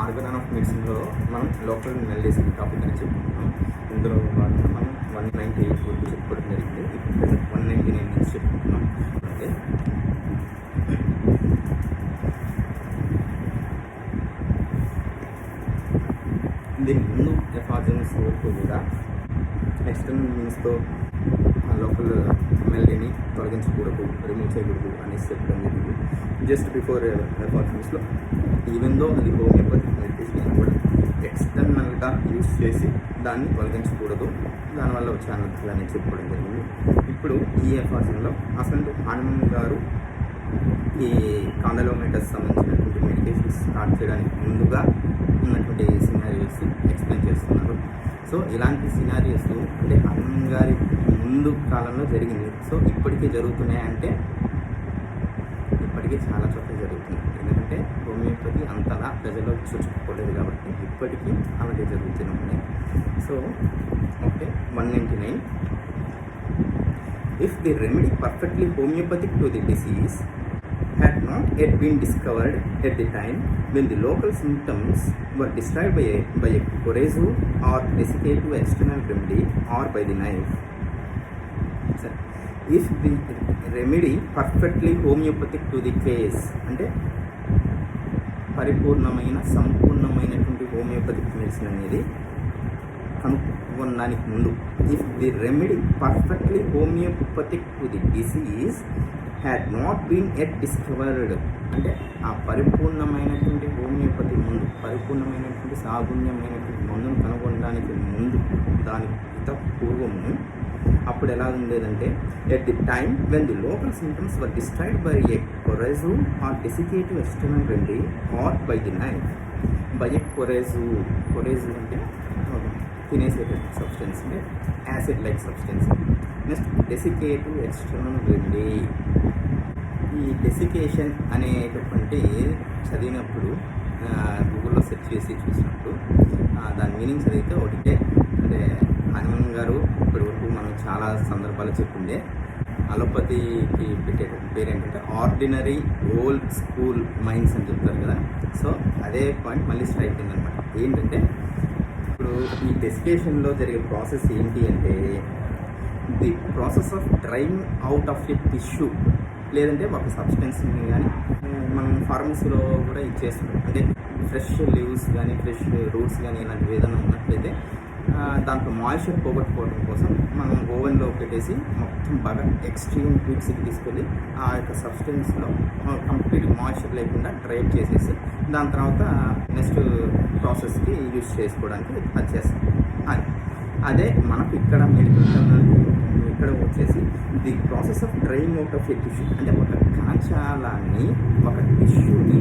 Organ of మెడిసిన్లో మనం local మెల్డేషన్ topic అని చెప్పుకున్నాం. ఇందులో భాగంగా మనం 198 వరకు చెప్పుకోవడం జరిగింది. ఇప్పుడు ప్రజెంట్ 199 నుంచి చెప్పుకుంటున్నాం. అంటే దీని ముందు ఎఫాజన్స్ వరకు కూడా ఎక్స్టర్నల్ మీన్స్తో లోకల్ ఎమ్మెల్యేని తొలగించకూడదు, రిమూవ్ చేయకూడదు అనేసి చెప్పడం జరిగింది. జస్ట్ బిఫోర్ ఎఫాజన్స్లో ఈవెన్ దో అది హోమియోపతిక్ మెడికేషన్ అయినా కూడా ఎక్స్టర్నల్గా యూజ్ చేసి దాన్ని తొలగించకూడదు, దానివల్ల వచ్చే అనర్థాలు అనేది చెప్పుకోవడం జరిగింది. ఇప్పుడు ఈ ఎఫాజన్లో అసలు హనుమాన్ గారు ఈ కాండలోమేటస్ సంబంధించినటువంటి మెడికేషన్స్ స్టార్ట్ చేయడానికి ముందుగా ఉన్నటువంటి సినారియోస్ ఎక్స్ప్లెయిన్ చేస్తున్నారు. సో ఇలాంటి సినారియోస్ అంటే హనుమాన్ గారి ముందు కాలంలో జరిగింది. సో ఇప్పటికీ జరుగుతున్నాయంటే ఇప్పటికీ చాలా చోట్ల జరుగుతుంది. ఎందుకంటే హోమియోపతి అంతలా ప్రజల్లో చూసుకోలేదు కాబట్టి ఇప్పటికీ అలాగే జరుగుతూనే ఉన్నాయి. So okay, 199. If the remedy perfectly homeopathic to the disease had not yet been discovered at the time when the local symptoms were described by a corrosive or desiccative external remedy or by the knife. If the remedy perfectly homeopathic to the case, అంటే పరిపూర్ణమైన సంపూర్ణమైనటువంటి homeopathic medicine అనేది కనుగొనడానికి ముందు, if the remedy perfectly homoeopathic to the disease had not been at discovered, అంటే ఆ పరిపూర్ణమైనటువంటి homeopathy ముందు, పరిపూర్ణమైనటువంటి సాగుణ్యమైనటువంటి మందును కనుగొనడానికి ముందు, దానికి పూర్వము అప్పుడు ఎలా ఉండేదంటే at the time when the local symptoms were described by a corrosive or desiccative external remedy or by the knife. By a corrosive అంటే తినేసే సబ్స్టెన్స్, అంటే acid like substance. Next desiccative external remedy. ఈ desiccation అనేటటువంటి చదివినప్పుడు గూగుల్లో search చేసి చూసినప్పుడు దాని మీనింగ్ చదివితే ఒకటే, అంటే హనుమాన్ గారు ఇప్పటి వరకు మనం చాలా సందర్భాలు చెప్పిందే అలోపతికి పెట్టేటటువంటి పేరు ఏంటంటే ఆర్డినరీ ఓల్డ్ స్కూల్ మైండ్స్ అని చెప్తారు కదా. సో అదే పాయింట్ మళ్ళీ స్ట్రైక్ అయిందనమాట. ఏంటంటే ఇప్పుడు ఈ డెసికేషన్లో జరిగే ప్రాసెస్ ఏంటి అంటే the process of drying out of a tissue, లేదంటే ఒక సబ్స్టెన్స్ని కానీ మనం ఫార్మసీలో కూడా ఇచ్చేస్తున్నాం. అంటే ఫ్రెష్ లీవ్స్ కానీ ఫ్రెష్ రూట్స్ కానీ ఇలాంటివి ఏదైనా ఉన్నట్లయితే దాంట్లో మాయిశ్చర్ పోగొట్టుకోవడం కోసం మనం ఓవెన్లో పెట్టేసి మొత్తం బాగా ఎక్స్ట్రీమ్ హీట్స్కి తీసుకెళ్ళి ఆ యొక్క సబ్స్టెన్స్లో కంప్లీట్ మాయిశ్చర్ లేకుండా డ్రై చేసేసి దాని తర్వాత నెక్స్ట్ ప్రాసెస్కి యూజ్ చేసుకోవడానికి అది చేస్తాం. అదే మనకు ఇక్కడ ఇక్కడ వచ్చేసి the process of drying out of A tissue, అంటే ఒక కణజాలాన్ని ఒక టిష్యూని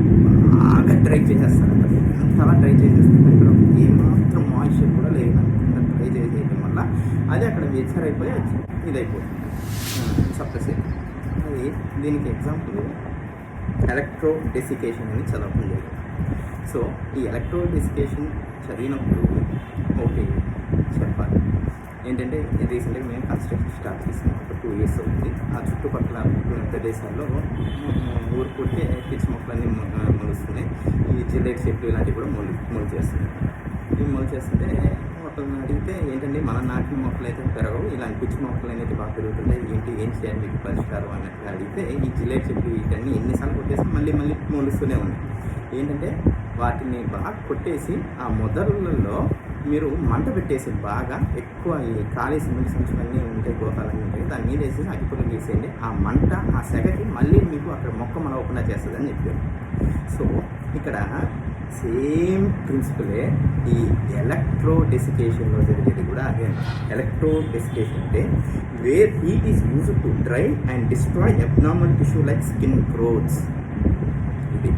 బాగా డ్రై చేసేస్తారు. అంతలా డ్రై చేసేస్తారు, ఇక్కడ ఏమాత్రం మాయిశ్చర్ కూడా లేదనుకుంటా డ్రై చేసేయడం వల్ల అది అక్కడ వెచ్చర్ అయిపోయి ఇదైపోతుంది, సప్రెస్ అయిపోతుంది. అది దీనికి ఎగ్జాంపుల్ ఎలక్ట్రో డెసికేషన్ అని చదవడం జరిగింది. సో ఈ ఎలక్ట్రో డెసికేషన్ చదివినప్పుడు ఓకే చెప్పాలి ఏంటంటే రీసెంట్గా మేము కన్స్ట్రక్షన్ స్టార్ట్ చేసాం, ఒక 2 years అవుతుంది. ఆ చుట్టుపక్కల ప్రదేశాల్లో ఊరుకుంటే పిచ్చి మొక్కలన్నీ మొలుస్తున్నాయి. ఈ జిల్లేట్ చెట్లు ఇలాంటివి కూడా మొలు చేస్తున్నాయి. ఇవి మొలు చేస్తుంటే ఒకరిని అడిగితే ఏంటంటే మన నాటిన మొక్కలు అయితే పెరగవు, ఇలాంటి పిచ్చి మొక్కలు అనేది బాగా పెరుగుతుంటాయి, ఏం చేయాలి మీకు పరిష్కారం అన్నట్టు అడిగితే ఈ జిల్లేట్ చెట్లు వీటన్నీ ఎన్నిసార్లు కొట్టేసి మళ్ళీ మొలుస్తూనే ఉన్నాయి. ఏంటంటే వాటిని బాగా కొట్టేసి ఆ మొదళ్ళల్లో మీరు మంట పెట్టేసి బాగా ఎక్కువ ఈ ఖాళీ సిమెంట్ సంచులన్నీ ఉంటాయి, గోతాలన్నీ ఉంటాయి, దాని మీద వేసి అగ్గిపుల్లు తీసేయండి. ఆ మంట ఆ సెగకి మళ్ళీ మీకు అక్కడ మొక్క మలవకుండా చేస్తుంది అని చెప్పారు. సో ఇక్కడ సేమ్ ప్రిన్సిపలే ఈ ఎలక్ట్రో డెసికేషన్లో జరిగేది కూడా అదే. ఎలక్ట్రో డెసికేషన్ అంటే where heat is used to dry and destroy abnormal tissue like skin growths. ఇది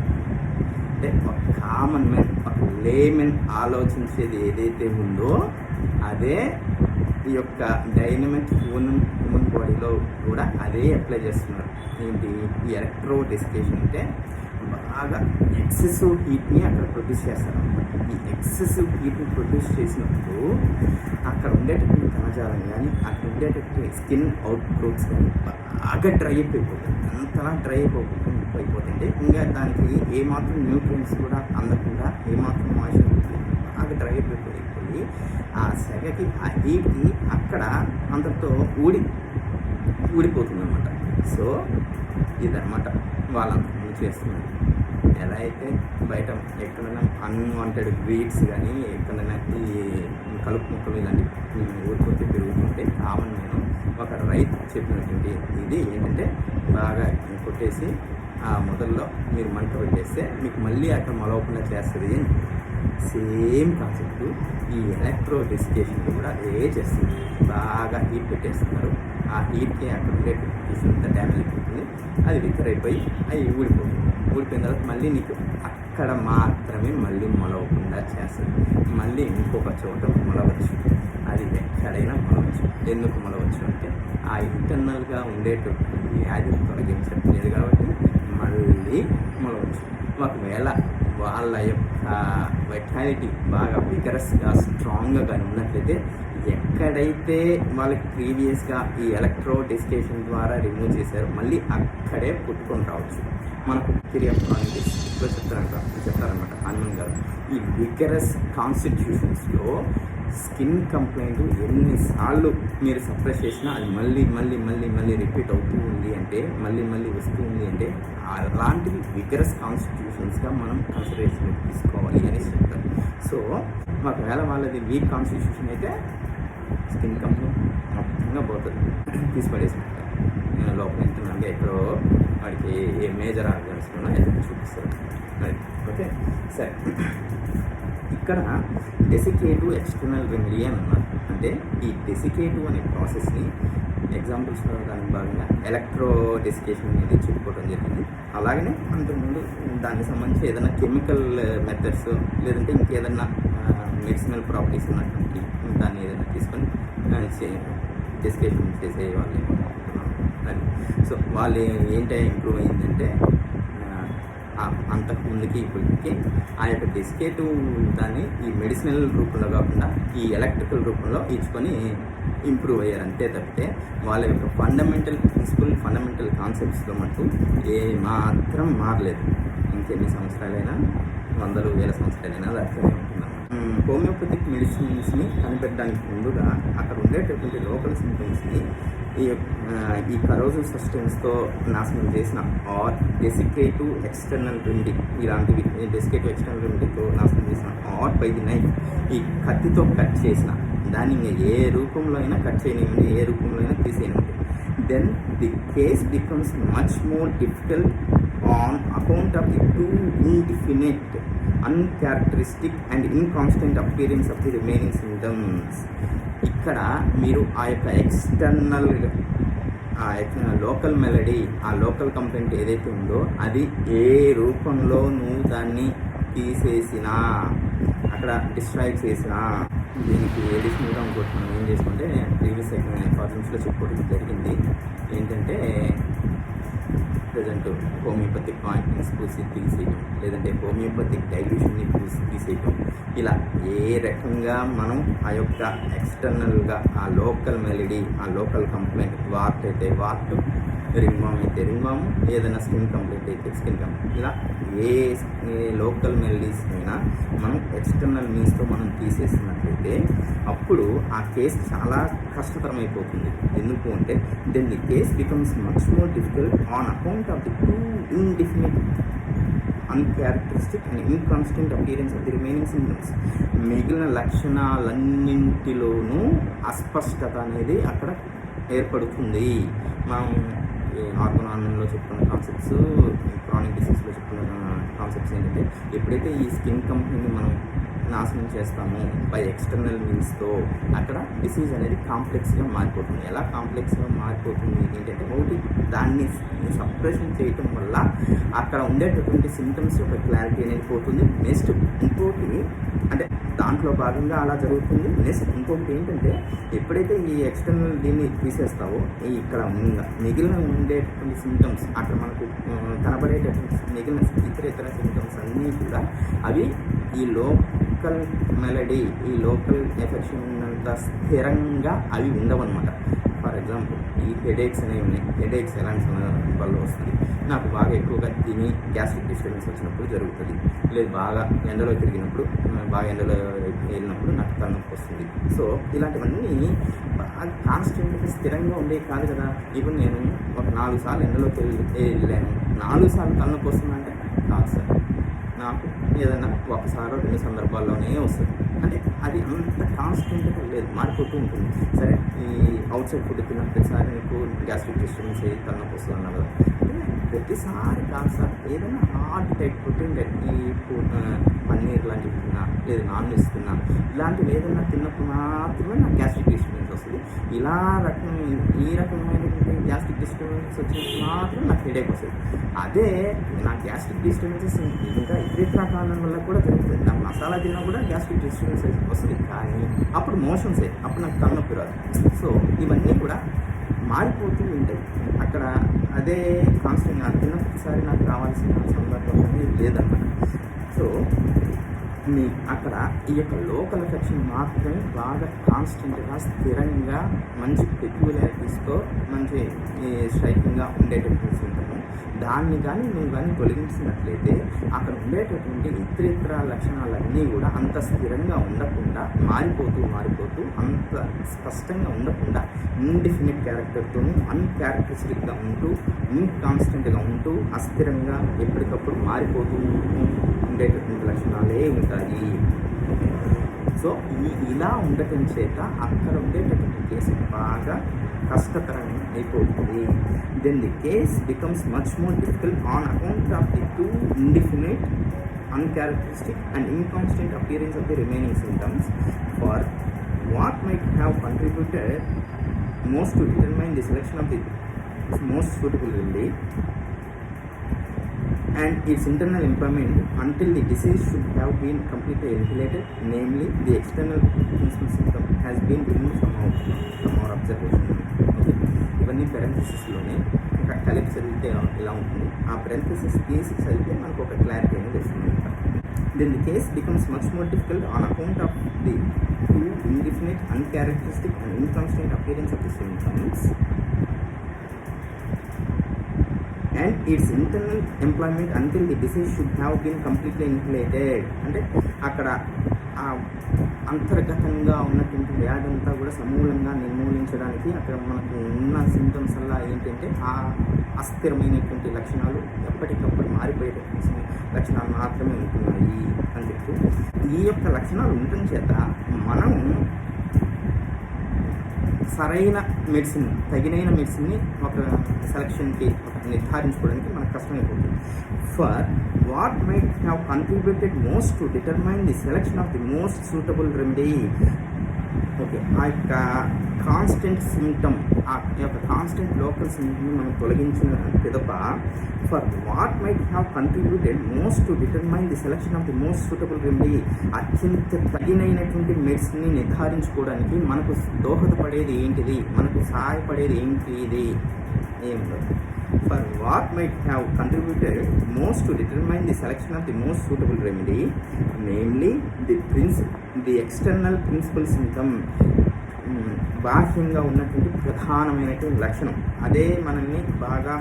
అంటే ఒక కామన్ మ్యాన్, ఒక లేమెన్ ఆలోచించేది ఏదైతే ఉందో అదే ఈ యొక్క డైనమిక్ హ్యూమన్ బాడీలో కూడా అదే అప్లై చేస్తున్నారు. ఏంటి ఈ ఎలక్ట్రో డెసికేషన్ అంటే బాగా ఎక్సెసివ్ హీట్ని అక్కడ ప్రొడ్యూస్ చేస్తారు అనమాట. ఈ ఎక్సెసివ్ హీట్ని ప్రొడ్యూస్ చేసినప్పుడు అక్కడ ఉండేటటువంటి కణజాలం కానీ అక్కడ ఉండేటటువంటి స్కిన్ అవుట్ గ్రోత్స్ కానీ బాగా డ్రై అయిపోతుంది. అంతలా డ్రై అయిపోతుంది ఎక్కువైపోతుంటే ఇంకా దానికి ఏమాత్రం న్యూట్రియన్స్ కూడా అందకుండా ఏమాత్రం మాయిశ్చర్ బాగా డ్రై అయిపోయి ఆ సెగకి ఆ హీట్కి అక్కడ అంతటితో ఊడిపోతుంది అనమాట. సో ఇదన్నమాట వాళ్ళంతకుముందు చేస్తున్నారు. ఎలా అయితే బయట ఎక్కడైనా అన్వాంటెడ్ వీడ్స్ కానీ ఎక్కడైనా ఈ కలుపు మొక్కలు ఇలాంటి ఊరికొచ్చి పెరుగుతుంటే కావాలి నేను ఒక రైతు చెప్పినటువంటి ఇది ఏంటంటే బాగా కొట్టేసి ఆ మొదల్లో మీరు మంట పెట్టేస్తే మీకు మళ్ళీ అక్కడ మొలవకుండా చేస్తుంది అని. సేమ్ కాన్సెప్ట్ ఈ ఎలక్ట్రో డెసికేషన్ కూడా అదే చేస్తుంది. బాగా హీట్ పెట్టేస్తున్నారు. ఆ హీట్కి అక్కడ ఉండే అంతా డ్యామేజ్ అయిపోతుంది. అది రికర్ అయిపోయి అది ఊడిపోయిన తర్వాత మళ్ళీ నీకు అక్కడ మాత్రమే మళ్ళీ మొలవకుండా చేస్తుంది. మళ్ళీ ఇంకొక చోట మొలవచ్చు. అది ఎక్కడైనా మొలవచ్చు. ఎందుకు మొలవచ్చు అంటే ఆ ఇంటర్నల్గా ఉండేటటువంటి వ్యాధిని తొలగించట్లేదు కాబట్టి మళ్ళీ మొలవచ్చు. ఒకవేళ వాళ్ళ యొక్క వైటాలిటీ బాగా విగరస్గా స్ట్రాంగ్గా కానీ ఉన్నట్లయితే ఎక్కడైతే వాళ్ళకి ప్రీవియస్గా ఈ ఎలక్ట్రో డెసికేషన్ ద్వారా రిమూవ్ చేశారో మళ్ళీ అక్కడే పుట్టుకొని రావచ్చు. మనకు థియరీ ఆఫ్ కాన్స్టిట్యూషన్స్లో చెప్తారనమాట హనుమన్ గారు. ఈ విగరస్ కాన్స్టిట్యూషన్స్లో స్కిన్ కంప్లైంట్ ఎన్నిసార్లు మీరు సప్రెస్ చేసినా అది మళ్ళీ రిపీట్ అవుతూ ఉంది అంటే మళ్ళీ వస్తూ ఉంది అంటే అలాంటివి విగరస్ కాన్స్టిట్యూషన్స్గా మనం కన్సిడరేషన్ తీసుకోవాలి అని చెప్తారు. సో ఒకవేళ వాళ్ళది వీక్ కాన్స్టిట్యూషన్ అయితే స్కిన్ కంప్లైంట్ మొత్తంగా పోతుంది, తీసిపడేసినట్టు. లోపల ఎంతుందంటే ఎక్కడో వాడికి ఏ మేజర్ ఆర్గన్స్ ఉన్నా ఎక్కడ చూపిస్తారు. ఓకే సరే, ఇక్కడ డెసికేటివ్ ఎక్స్టర్నల్ రెమెడీ అని ఉన్నారు. అంటే ఈ డెసికేటివ్ అనే ప్రాసెస్ని ఎగ్జాంపుల్స్లో దానికి భాగంగా ఎలక్ట్రో డెసికేషన్ అనేది చెప్పుకోవడం జరిగింది. అలాగనే అంతకుముందు దానికి సంబంధించి ఏదైనా కెమికల్ మెథడ్స్ లేదంటే ఇంకేదన్నా మెడిసినల్ ప్రాపర్టీస్ ఉన్నటువంటి దాన్ని ఏదైనా తీసుకొని డెసికేషన్ చేసే వాళ్ళు అని. సో వాళ్ళు ఏంటంటే ఇంప్రూవ్ అయిందంటే అంతకుముందుకి ఇప్పటికి ఆ యొక్క డెసికేటివ్ దాన్ని ఈ మెడిసినల్ రూపంలో కాకుండా ఈ ఎలక్ట్రికల్ రూపంలో ఇచ్చుకొని ఇంప్రూవ్ అయ్యారు. అంతే తప్పితే వాళ్ళ యొక్క ఫండమెంటల్ కాన్సెప్ట్స్లో మటుకు ఏ మాత్రం మారలేదు. ఇంకెన్ని సంవత్సరాలైనా 100,000 సంవత్సరాలైనా అది అట్లనే ఉంటున్నాం. హోమియోపతిక్ మెడిసిన్స్ని కనిపెట్టడానికి ముందుగా అక్కడ ఉండేటటువంటి లోకల్ సింప్టమ్స్ని ఈ కరోజివ్ సబ్స్టెన్స్తో నాశనం చేసిన ఆర్ డెసికేటివ్ ఎక్స్టర్నల్ రెమెడీ ఇలాంటివి డెసికేటివ్ ఎక్స్టర్నల్ రెమెడీతో నాశనం చేసిన ఆర్ బై ది నైఫ్ ఈ కత్తితో కట్ చేసిన దాన్ని ఇంకా ఏ రూపంలో అయినా కట్ చేయనివ్వండి, ఏ రూపంలో అయినా తీసేయనివ్వండి, then the case becomes much more difficult on account of the too indefinite uncharacteristic and inconstant appearance of the remaining symptoms. ఇక్కడ మీరు ఆ యొక్క ఎక్స్టర్నల్ లోకల్ మెలడీ, ఆ లోకల్ కంప్లైంట్ ఏదైతే ఉందో అది ఏ రూపంలో నువ్వు దాన్ని తీసేసినా, అక్కడ డిస్ట్రాయ్ చేసినా, దీనికి ఎడిషనల్గా ఇంకోటి మనం ఏం చేసుకుంటే ప్రీవియస్ కాన్ఫరెన్స్లో చెప్పుకోవడం జరిగింది. ఏంటంటే ప్రజెంట్ హోమియోపతిక్ పాయింట్స్ పూసి తీసేయటం, లేదంటే హోమియోపతిక్ డైల్యూషన్ని పూసి తీసేయటం, ఇలా ఏ రకంగా మనం ఆ యొక్క ఎక్స్టర్నల్గా ఆ లోకల్ మెలడీ, ఆ లోకల్ కంప్లైంట్ వార్ట్ అయితే వార్ట్, రింగ్వామ్ అయితే రింగ్వామ్, ఏదైనా స్కిన్ కంప్లైంట్ అయితే స్కిన్ కంప్లైంట్, ఇలా ఏ లోకల్ మెలడీస్ అయినా మనం ఎక్స్టర్నల్ మీన్స్తో మనం తీసేసినట్లయితే అప్పుడు ఆ కేసు చాలా కష్టతరమైపోతుంది. ఎందుకు అంటే then the case becomes much more difficult on account of the too indefinite uncharacteristic and inconstant appearance of the remaining symptoms. మిగిలిన లక్షణాలన్నింటిలోనూ అస్పష్టత అనేది అక్కడ ఏర్పడుతుంది. మనం ఆర్గనాన్లో చెప్పుకున్న కాన్సెప్ట్స్, క్రానిక్ డిసీజ్లో చెప్పుకున్న కాన్సెప్ట్స్ ఏంటంటే ఎప్పుడైతే ఈ స్కిన్ కంపెనీని మనం నాశనం చేస్తామో బై ఎక్స్టర్నల్ మీన్స్తో అక్కడ డిసీజ్ అనేది కాంప్లెక్స్గా మారిపోతుంది. ఎలా కాంప్లెక్స్గా మారిపోతుంది ఏంటంటే ఒకటి దాన్ని సప్రెషన్ చేయటం వల్ల అక్కడ ఉండేటటువంటి సింటమ్స్ యొక్క క్లారిటీ అనేది పోతుంది. నెక్స్ట్ ఇంకోటి అంటే దాంట్లో భాగంగా అలా జరుగుతుంది. నెక్స్ట్ ఇంకొకటి ఏంటంటే ఎప్పుడైతే ఈ ఎక్స్టర్నల్ దీన్ని తీసేస్తావో ఇక్కడ మిగిలిన ఉండేటటువంటి సింటమ్స్ అక్కడ మనకు కనబడేటటువంటి మిగిలిన ఇతర సింటమ్స్ అన్నీ కూడా అవి ఈ లోకల్ మెలడీ, ఈ లోకల్ ఎఫెక్షన్ ఉన్నంత స్థిరంగా అవి ఉండవన్నమాట. ఫర్ ఎగ్జాంపుల్ ఈ హెడేక్స్ అనేవి ఉన్నాయి. హెడేక్స్ ఎలాంటి వల్ల వస్తుంది? నాకు బాగా ఎక్కువగా తిని గ్యాస్ట్రిక్ డిస్టర్బెన్స్ వచ్చినప్పుడు జరుగుతుంది. లేదు బాగా ఎండలో తిరిగినప్పుడు, బాగా ఎండలో వెళ్ళినప్పుడు నాకు తలనొప్పి వస్తుంది. సో ఇలాంటివన్నీ బాగా కాన్స్టెంట్గా స్థిరంగా ఉండేవి కాదు కదా. ఈవెన్ నేను ఒక 4 సార్లు ఎండలోకి వెళ్ళాను, 4 సార్లు తలనొప్పి వస్తుందంటే కాదు సార్. నాకు ఏదైనా ఒకసారో 2 సందర్భాల్లోనే వస్తుంది. అంటే అది అంత కాన్స్టెంట్గా లేదు, మారిపోతూ ఉంటుంది. సరే ఈ అవుట్ సైడ్ ఫుడ్ తిన్న ప్రతిసారి నీకు గ్యాస్ట్రిక్ డిస్టర్బెన్స్ అయ్యి తలనొప్పి వస్తుంది అన్నారు కదా. ప్రతిసారి కాదు సార్, ఏదైనా హార్ట్ టైప్ ప్రోటీన్ ఈ పన్నీర్ లాంటివి తిన్నా, లేదు నాన్ వెజ్ తిన్నా, ఇలాంటివి ఏదైనా తిన్నప్పుడు మాత్రమే నాకు గ్యాస్ట్రిక్ డిస్టర్బెన్స్ వస్తుంది. ఈ రకమైనటువంటి గ్యాస్ట్రిక్ డిస్టర్బెన్స్ వచ్చినప్పుడు మాత్రం నాకు హెడేక్ వస్తుంది. అదే నాకు గ్యాస్ట్రిక్ డిస్టర్బెన్సెస్ ఇంకా ఇతర కారణం వల్ల కూడా జరుగుతుంది. నాకు మసాలా తిన్నా కూడా గ్యాస్ట్రిక్ డిస్టర్బెన్స్ వస్తుంది, కానీ అప్పుడు మోషన్సే, అప్పుడు నాకు తలనొప్పి రాదు. సో ఇవన్నీ కూడా మారిపోతూ ఉంటాయి. అక్కడ అదే కాన్స్టెంట్గా తిన్న ప్రతిసారి నాకు రావాల్సిన సందర్భం అనేది లేదన్నమాట. సో అక్కడ ఈ యొక్క లోకల్ ఎఫెక్షన్ మాత్రమే బాగా కాన్స్టెంట్గా స్థిరంగా మంచి పెక్యులారిటీస్తో మంచి స్ట్రైకింగ్గా ఉండేటటువంటి ఉంటాము. దాన్ని కానీ నువ్వు కానీ తొలగించినట్లయితే అక్కడ ఉండేటటువంటి ఇతర లక్షణాలన్నీ కూడా అంత స్థిరంగా ఉండకుండా మారిపోతూ అంత స్పష్టంగా ఉండకుండా ఇండిఫినిట్ క్యారెక్టర్తోనూ అన్క్యారెక్టరిస్టిక్గా ఉంటూ ఇన్కాన్స్టెంట్గా ఉంటూ అస్థిరంగా ఎప్పటికప్పుడు మారిపోతూ ఉండేటటువంటి లక్షణాలే ఉంటాయి. సో ఇలా ఉండటం చేత అక్కడ ఉండేటటువంటి కేసు బాగా కష్టతరంగా అయిపోతుంది. Then the case becomes much more difficult on account of the too indefinite, uncharacteristic and inconstant appearance of the remaining symptoms, for what might have contributed most to determine the selection of the most suitable remedy and its internal impairment until the disease should have been completely annihilated, namely the external principal symptom has been removed from our observation. ఇవన్నీ పెరెంథసిస్లోనే ఇంకా కలిపి చదివితే ఇలా ఉంటుంది. ఆ పెరెంథసిస్ తీసి చదివితే మనకు ఒక క్లారిటీ అనేది వస్తుంది. Then the case becomes much more difficult on account of the too indefinite, uncharacteristic and inconstant appearance of the symptoms and its internal employment until the disease should have been completely annihilated. అంటే అక్కడ అంతర్గతంగా ఉన్నటువంటి వ్యాధి అంతా కూడా సమూలంగా నిర్మూలించడానికి అక్కడ మనకు ఉన్న సింప్టమ్స్ వల్ల ఏంటంటే ఆ అస్థిరమైనటువంటి లక్షణాలు ఎప్పటికప్పుడు మారిపోయేటటువంటి లక్షణాలు మాత్రమే ఉంటున్నాయి అని చెప్తూ, ఈ యొక్క లక్షణాలు ఉండటం చేత మనం సరైన మెడిసిన్, తగినైన మెడిసిన్ని ఒక సెలక్షన్కి నిర్ధారించుకోవడానికి మనకు కష్టమైపోతుంది. For what might have contributed most to determine the selection of the most suitable remedy. Okay, ఆ యొక్క కాన్స్టెంట్ సిమ్టమ్, ఆ యొక్క కాన్స్టెంట్ లోకల్ సిమ్టమ్ని మనం తొలగించిన పిదప for what might have contributed most to determine the selection of the most suitable remedy, అత్యంత తగినైనటువంటి మెడిసిన్ని నిర్ధారించుకోవడానికి మనకు దోహదపడేది ఏంటిది, మనకు సహాయపడేది ఏంటి, ఇది ఏముండదు. For what might have contributed most to determine the selection of the most suitable remedy, namely the external principal symptom, బాహ్యంగా ఉన్నటువంటి ప్రధానమైనటువంటి లక్షణం, అదే మనల్ని బాగా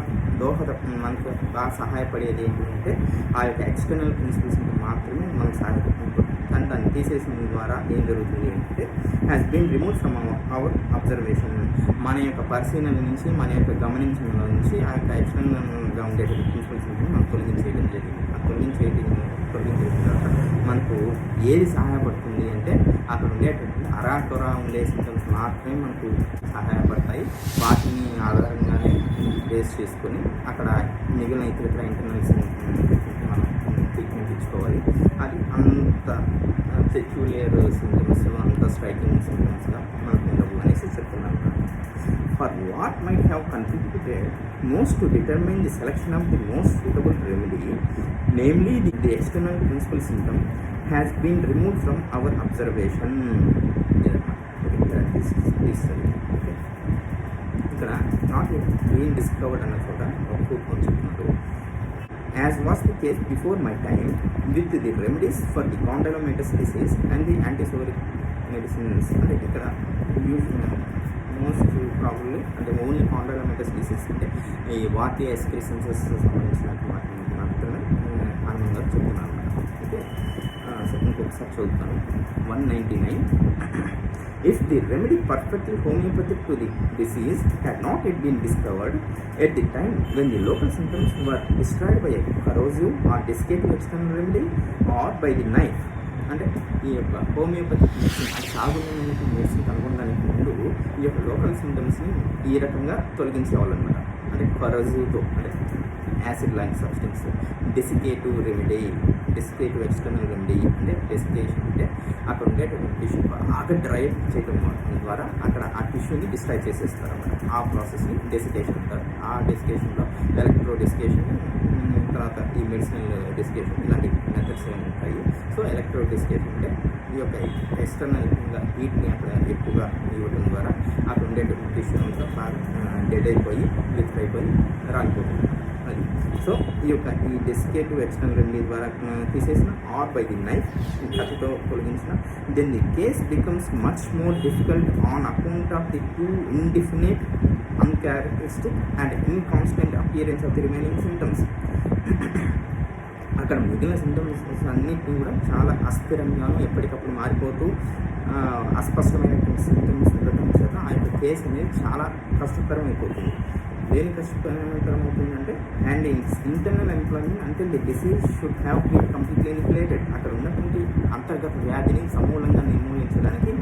మనకు బాగా సహాయపడేది ఏంటంటే ఆ యొక్క ఎక్స్టర్నల్ ప్రిన్సిపల్స్ మాత్రమే మనకు సహాయపడుతుంది. కానీ దాన్ని తీసేసిన ద్వారా ఏం జరుగుతుంది అంటే has been remove from our observation, మన యొక్క పరిశీలన నుంచి, మన యొక్క గమనించిన నుంచి ఆ యొక్క ఎక్స్టర్నల్గా ఉండేటువంటి ప్రిన్సిపల్స్ మనం తొలగించేయడం జరిగింది. ఆ తొలగించేయడం తర్వాత మనకు ఏది సహాయపడుతుంది అంటే అక్కడ ఉండేటువంటి అరాకొర ఉండే సింటమ్స్ మాత్రమే మనకు సహాయపడతాయి. వాటిని ఆధారంగానే బేస్ చేసుకొని అక్కడ మిగిలిన ఇతర ఇంటర్నల్ మనం ట్రీట్మెంట్ ఇచ్చుకోవాలి. అది అంత పెక్యులియర్ సింటమ్స్, అంత స్ట్రైకింగ్ సింటమ్స్గా మనకు ఉండవు అనేసి చెప్తున్నాను. For what might have contributed most to determine the selection of the most suitable remedy, namely the external principal symptom has been remove from our observation. ఇక్కడ నాట్ బీన్ డిస్కవర్డ్ అన్న చోట ఒక కూర్చొని చెప్తున్నారు. As was the case before my time with the remedies for the condylomatous disease and the antisoric medicines. అంటే ఇక్కడ most probably అంటే only కాండ్రోమెటస్ disease అంటే ఈ వాటి ఎక్స్క్రీసెన్సెస్ సంబంధించినట్టు మాత్రమే హార్మోన్ గారు చెప్తున్నాను అనమాట. ఓకే, సో ఇంకొకసారి చదువుతాను. 199. If the remedy perfectly homeopathic to the disease had not yet been discovered at the time when the local symptoms were destroyed by a corrosive or desiccating external remedy or by the knife. అంటే ఈ యొక్క homeopathic medicine సాగునీయమైన medicine కనుగొనడానికి ముందు ఈ యొక్క local సిమ్టమ్స్ని ఈ రకంగా తొలగించేవాళ్ళు అనమాట. అంటే కరోజివ్తో అంటే acid line substance, desiccative remedy, desiccative external remedy అంటే డెసికేషన్ అంటే అక్కడ ఉండేటువంటి టిష్యూ బాగా డ్రై చేయడం ద్వారా అక్కడ ఆ టిష్యూని డిస్ట్రాయ్ చేసేస్తారు అన్నమాట. ఆ ప్రాసెస్ని డెసికేషన్ అంటారు. ఆ డెసికేషన్లో ఎలక్ట్రో డెసికేషన్, తర్వాత ఈ మెడిసినల్ డెసికేషన్ ఇలాంటి మెథడ్స్ ఏమి ఉంటాయి. సో ఎలక్ట్రో డెసికేషన్ అంటే ఈ యొక్క ఎక్స్టర్నల్గా హీట్ని అక్కడ ఎక్కువగా ఇవ్వడం ద్వారా అక్కడ ఉండేటువంటి టిష్యూ అంతా బాగా డెడ్ అయిపోయి లిఫ్ట్ అయిపోయి రాలిపోతుంది అది. సో ఈ యొక్క ఈ డెసికేటివ్ ఎక్స్టర్నల్ రెమెడీ ద్వారా తీసేసిన ఆర్ బై ది నైఫ్ కత్తితో తొలగించిన then the case becomes much more difficult on account of the too indefinite uncharacteristic and inconstant appearance of the remaining symptoms. అక్కడ మిగిలిన సిమ్టమ్స్ అన్నిటిని కూడా చాలా అస్థిరంగాను ఎప్పటికప్పుడు మారిపోతూ అస్పష్టమైనటువంటి సిమ్టమ్స్ ఉండటం చేత ఆ యొక్క కేసు అనేది చాలా కష్టతరం అయిపోతుంది. దేని కష్టతరం అవుతుందంటే అండ్ ఇంటర్నల్ ఎంప్లాయ్మెంట్ అంటే the disease should have been completely eliminated. అక్కడ ఉన్నటువంటి అంతర్గత వ్యాధిని సమూలంగా నిర్మూలించడానికి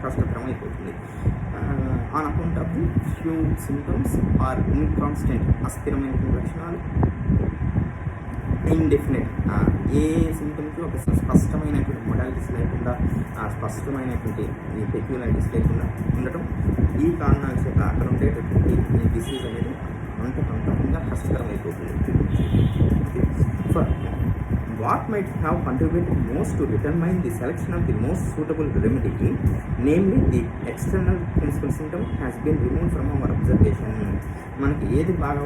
కష్టతరం అయిపోతుంది. On account of the few symptoms are inconstant అస్థిరమైనటువంటి లక్షణాలు, ఇండెఫినెట్ ఏ సిమ్టమ్కి ఒక స్పష్టమైనటువంటి మొడాలిటీస్ లేకుండా స్పష్టమైనటువంటి ఈ పెక్యులారిటీస్ లేకుండా ఉండటం, ఈ కారణాల చేత అక్కడ ఉండేటటువంటి ఈ డిసీజ్ అనేది అంతకంతకంగా కష్టతరం అయిపోతుంది. For what might have contributed most to determine the selection of the most suitable remedy, namely the external principal symptom, has been removed from our observation. మనకి ఏది బాగా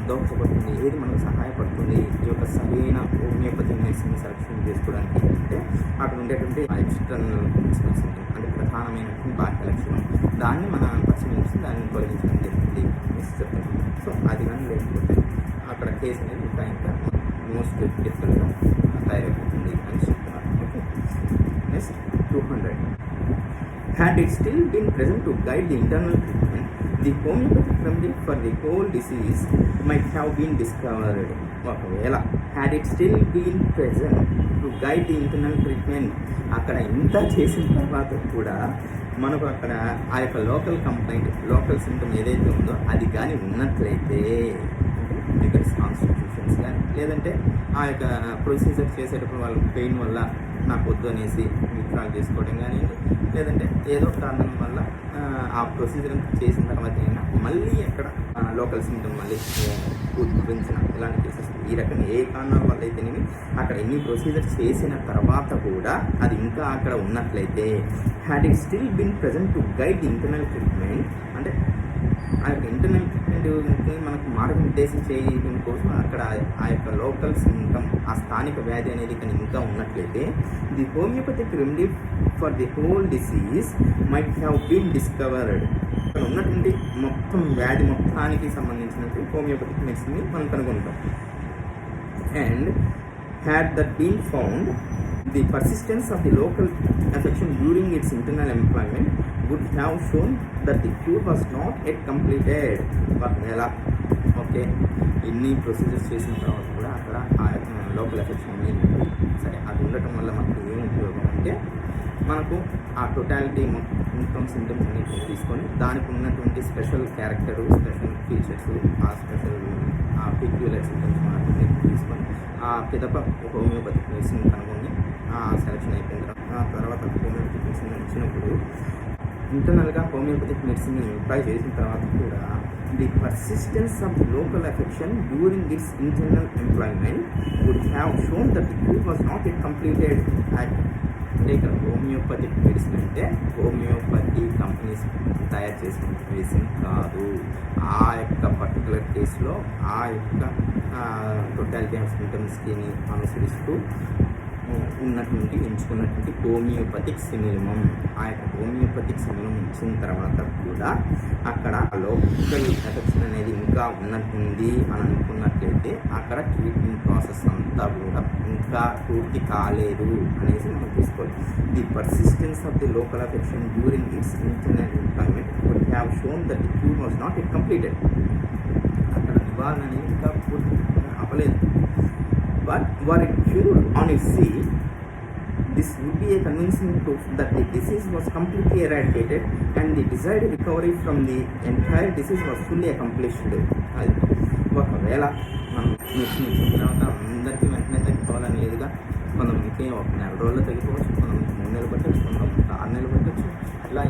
దోహదపడుతుంది, ఏది మనకు సహాయపడుతుంది ఈ యొక్క సరైన హోమియోపతి మెడిసిన్ సెలెక్షన్ చేసుకోవడానికి అంటే అక్కడ ఉండేటువంటి ఎక్స్టర్నల్ ప్రిన్సిపల్ సిమ్టమ్ అంటే ప్రధానమైనటువంటి బాహ్య లక్షణం, దాన్ని మనం పరిశీలించి దాన్ని తొలగించడం జరుగుతుంది చెప్తుంది. సో అది కానీ లేకపోతే అక్కడ కేసు అనేది ఇంకా మోస్ట్ డిఫరెంట్గా తయారైపోతుంది అని చెప్తున్నారు. Okay, next 200. Had it still been present to guide the internal treatment, the homeopathic remedy for the whole disease might have been discovered. ఒకవేళ had it still been present to guide the internal treatment, అక్కడ ఇంత చేసిన తర్వాత కూడా మనకు అక్కడ ఆ యొక్క లోకల్ కంప్లైంట్, లోకల్ సిమ్టమ్ ఏదైతే ఉందో అది కానీ ఉన్నట్లయితే రిగర్స్ కాన్స్టిట్యూషన్స్ కానీ లేదంటే ఆ యొక్క ప్రొసీజర్ చేసేటప్పుడు వాళ్ళు పెయిన్ వల్ల నాకు వద్దు అనేసి విత్డ్రాల్ చేసుకోవడం కానీ లేదంటే ఏదో కారణం వల్ల ఆ ప్రొసీజర్ చేసిన తర్వాత అయినా మళ్ళీ అక్కడ లోకల్ సిమ్టమ్ మళ్ళీ ఉద్భవించిన ఇలాంటి కేసెస్ ఈ రకంగా ఏ కారణాల వల్ల అయితేనేమి అక్కడ ఎన్ని ప్రొసీజర్ చేసిన తర్వాత కూడా అది ఇంకా అక్కడ ఉన్నట్లయితే had it still been present to guide the internal treatment అంటే ఆ యొక్క ఇంటర్నల్ ట్రీట్మెంట్ని మనకు మార్గనిర్దేశం చేయడం కోసం అక్కడ ఆ యొక్క లోకల్ సిమ్టమ్ ఆ స్థానిక వ్యాధి అనేది కానీ ఇంకా ఉన్నట్లయితే the homoeopathic remedy for the whole disease might have been discovered. అక్కడ ఉన్నటువంటి మొత్తం వ్యాధి మొత్తానికి సంబంధించినటువంటి హోమియోపతిక్ మెడిసిన్ని మనం కనుగొంటాం. And had that been found the persistence of the local affection during its internal employment would have shown that the cure was not yet completed. ఒకవేళ ఓకే ఇన్ని ప్రొసీజర్స్ చేసిన తర్వాత కూడా అక్కడ ఆ లోకల్ ఎఫెక్షన్ అనేది సరే అది ఉండటం వల్ల మనకు ఏం ఉపయోగం అంటే మనకు ఆ టోటాలిటీ మొత్తం సిమ్టమ్స్ అన్నింటినీ తీసుకొని దానికి ఉన్నటువంటి స్పెషల్ క్యారెక్టరు, స్పెషల్ ఫీచర్స్, ఆ స్పెషల్ ఆ పెక్యులర్ సిమ్టమ్స్ అన్నింటినీ తీసుకొని ఆ పిదప హోమియోపతిక్ మెడిసిన్ కనుగొని సెలక్షన్ అయిపోయిన తర్వాత హోమియోపతిక్ మెడిసిన్ వచ్చినప్పుడు ఇంటర్నల్గా హోమియోపతిక్ మెడిసిన్ అప్లై చేసిన తర్వాత కూడా the persistence of the local affection during its internal employment would have shown that the cure was not it completed. అంటే ఇక్కడ హోమియోపతిక్ మెడిసిన్ అంటే హోమియోపతి కంపెనీస్ తయారు చేసిన మెడిసిన్ కాదు. ఆ యొక్క పర్టికులర్ కేసులో ఆ యొక్క టోటాలిటీ ఆఫ్ సిమ్టమ్స్కి అనుసరిస్తూ ఎంచుకున్నటువంటి హోమియోపతిక్ సిమిలిమం. ఆ యొక్క హోమియోపతిక్ సిమిలిమం ఇచ్చిన తర్వాత కూడా అక్కడ లోకల్ ఎఫెక్షన్ అనేది ఇంకా ఉన్నట్టుంది అని అనుకున్నట్లయితే అక్కడ ట్రీట్మెంట్ ప్రాసెస్ అంతా కూడా ఇంకా పూర్తి కాలేదు అనేసి మనం తీసుకోవాలి. The persistence of the local affection during its internal employment would have shown that the cure was not at completed. అక్కడ నివారణ అనేది ఇంకా పూర్తి అవ్వలేదు. But were it cured on its seat, this would be a convincing proof that the disease was completely eradicated and the desired recovery from the entire disease was fully accomplished. అది ఒకవేళ మనం medicine ఇచ్చిన తర్వాత అందరికీ వెంటనే తగ్గిపోవాలని లేదుగా. కొంతమందికి ఒక నెల రోజుల్లో తగ్గిపోవచ్చు, కొంతమందికి 3 నెలలు పట్టవచ్చు, కొంతమందికి 6 నెలలు పట్టవచ్చు. ఇలా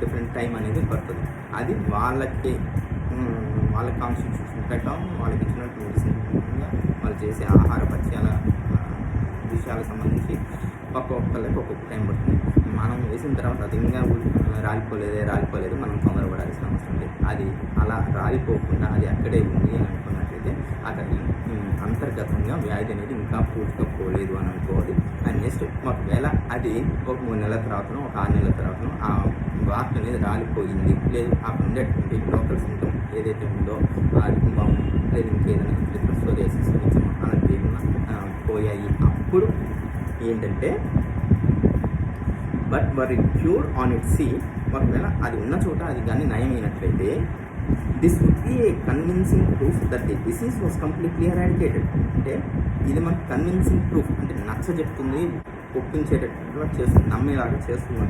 డిఫరెంట్ టైం అనేది పడుతుంది. అది వాళ్ళ కాన్స్టిట్యూషన్ ప్రకారం వాళ్ళకి ఇచ్చినట్టు మెడిసిన్ వాళ్ళు చేసే ఆహార పథ్యాల విషయాలకు సంబంధించి ఒక్కొక్కరికి ఒక్కొక్క టైం పడుతుంది. మనం వేసిన తర్వాత అది ఇంకా రాలిపోలేదు, మనం తొందరపడాల్సిన అవసరం లేదు. అది అలా రాలిపోకుండా అది అక్కడే ఉంది అని అనుకున్నట్లయితే అక్కడ అంతర్గతంగా వ్యాధి అనేది ఇంకా పూర్తిగా పోలేదు అని అనుకోవాలి. అండ్ నెక్స్ట్ ఒకవేళ అది ఒక 3 నెలల తర్వాతనో ఒక 6 నెలల తర్వాతనో ఆ వార్త అనేది రాలిపోయింది, లేదు అక్కడ ఉండేటువంటి లోకల్ సింటమ్ ఏదైతే ఉందో ఆ కుంభం లేదు ఇంకేదైనా సోరియాసిస్ అలాంటివి పోయాయి, అప్పుడు ఏంటంటే but were it cure on it see, ఒకవేళ అది ఉన్న చోట అది కానీ నయమైనట్లయితే this would be a convincing proof that the disease was completely eradicated. అంటే ఇది మనకు కన్విన్సింగ్ ప్రూఫ్ అంటే నచ్చ చెప్తుంది, ఒప్పించేటట్టుగా చేస్తుంది, నమ్మేలాగా చేస్తుంది.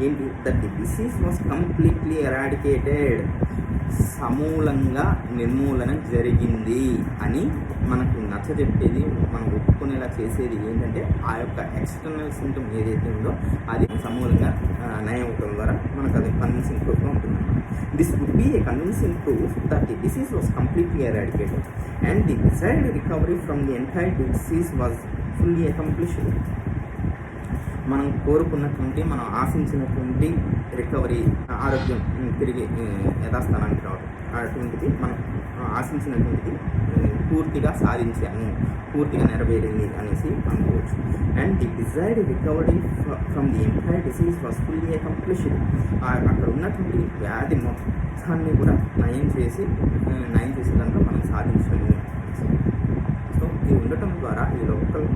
ఏంటి? That the disease was completely eradicated, సమూలంగా నిర్మూలన జరిగింది అని మనకు నచ్చ చెప్పేది, మనం ఒప్పుకునేలా చేసేది ఏంటంటే ఆ యొక్క ఎక్స్టర్నల్ సింటమ్ ఏదైతే ఉందో అది సమూలంగా నయం అవడం ద్వారా మనకు అది కన్విన్సింగ్ ప్రూఫ్గా ఉంటుంది. This would be a convincing proof that the disease was completely eradicated and the desired recovery from the entire disease was fully accomplished. మనం కోరుకున్నటువంటి, మనం ఆశించినటువంటి రికవరీ, ఆరోగ్యం తిరిగి యథాస్థానానికి రావడం, అటువంటిది మనం ఆశించినటువంటిది పూర్తిగా సాధించాము, పూర్తిగా నెరవేరింది అనేసి అనుకోవచ్చు. And the desired recovery from the entire disease was fully accomplished. అక్కడ ఉన్నటువంటి వ్యాధి మొత్తాన్ని కూడా నయం చేసే దాంట్లో మనం సాధించాము. సో ఇది ఉండటం ద్వారా, ఈ లోకల్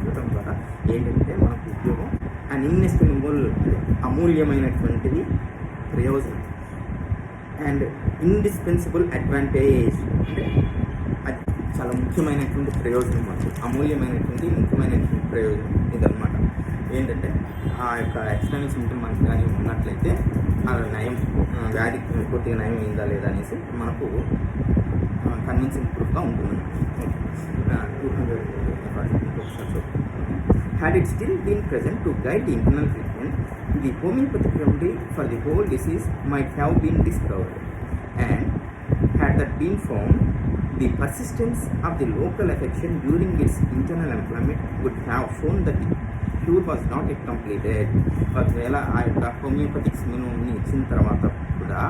ఉండటం ద్వారా ఏంటంటే మనకు ఉద్యోగం అండ్ ఇన్ఎస్టిమబుల్, అమూల్యమైనటువంటిది ప్రయోజనం, అండ్ ఇండిస్పెన్సిబుల్ అడ్వాంటేజ్, అంటే అది చాలా ముఖ్యమైనటువంటి ప్రయోజనం, మనకు అమూల్యమైనటువంటి ముఖ్యమైనటువంటి ప్రయోజనం ఇదన్నమాట. ఏంటంటే ఆ యొక్క ఎక్స్టర్నల్ సింటమ్ మనకు కానీ ఉన్నట్లయితే ఆ నయం, వ్యాధి పూర్తిగా నయం అయిందా లేదా అనేసి మనకు కన్విన్సింగ్ ప్రూఫ్గా ఉంటుంది. Had it still been present to guide the internal treatment, the homeopathic remedy for the whole disease might have been discovered. And had that been found, the persistence of the local affection during its internal employment would have shown that the cure was not yet completed. ఒకవేళ ఆ యొక్క homoeopathic సిమిలిమంని ఇచ్చిన తర్వాత కూడా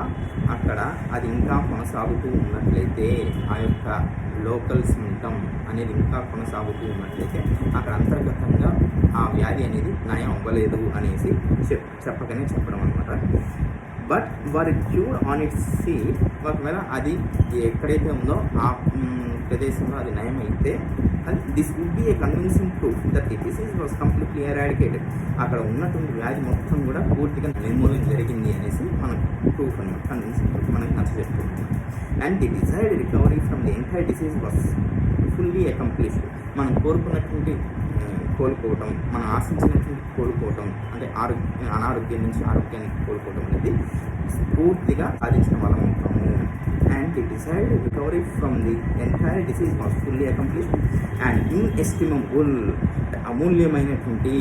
అక్కడ అది ఇంకా కొనసాగుతూ ఉన్నట్లయితే, ఆ యొక్క లోకల్ సింటమ్ అనేది ఇంకా కొనసాగుతూ ఉన్నట్లయితే అక్కడ అంతర్గతంగా ఆ వ్యాధి అనేది నయం అవ్వలేదు అనేసి చెప్పడం అనమాట. But were it cure on it's seat, ఒకవేళ అది ఎక్కడైతే ఉందో ఆ ప్రదేశంలో అది నయం అయితే అది this would be a convincing proof that the disease was completely eradicated. అక్కడ ఉన్నటువంటి వ్యాధి మొత్తం కూడా పూర్తిగా నిర్మూలన జరిగింది అనేసి మనకు ప్రూఫ్ అనమాట, కన్విన్సింగ్ ప్రూఫ్ మనకు నచ్చ చెప్తుంది. And the desired recovery from the entire disease was fully accomplished. మనం కోరుకున్నటువంటి కోలుకోవటం, మనం ఆశించినటువంటి కోలుకోవటం, అంటే అనారోగ్యం నుంచి ఆరోగ్యానికి కోలుకోవటం అనేది పూర్తిగా సాధించిన వాళ్ళం అవుతాము. And the desired recovery from the entire disease was fully accomplished and inestimable, అమూల్యమైనటువంటి,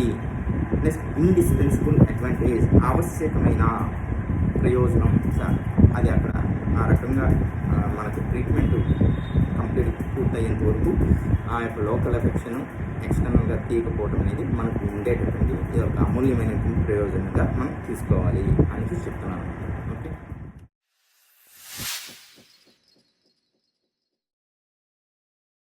నెక్స్ట్ ఇండిస్పెన్సిబుల్ అడ్వాంటేజ్, ఆవశ్యకమైన ప్రయోజనం సార్, అది అక్కడ ఆ రకంగా మనకు ట్రీట్మెంట్ కంప్లీట్ పూర్తయ్యేంత వరకు ఆ యొక్క లోకల్ ఎఫెక్షన్ ఎక్స్టర్నల్గా తీయకపోవడం అనేది మనకు ఉండేటటువంటి ఇది ఒక అమూల్యమైనటువంటి ప్రయోజనంగా మనం తీసుకోవాలి అని చెప్తున్నాను.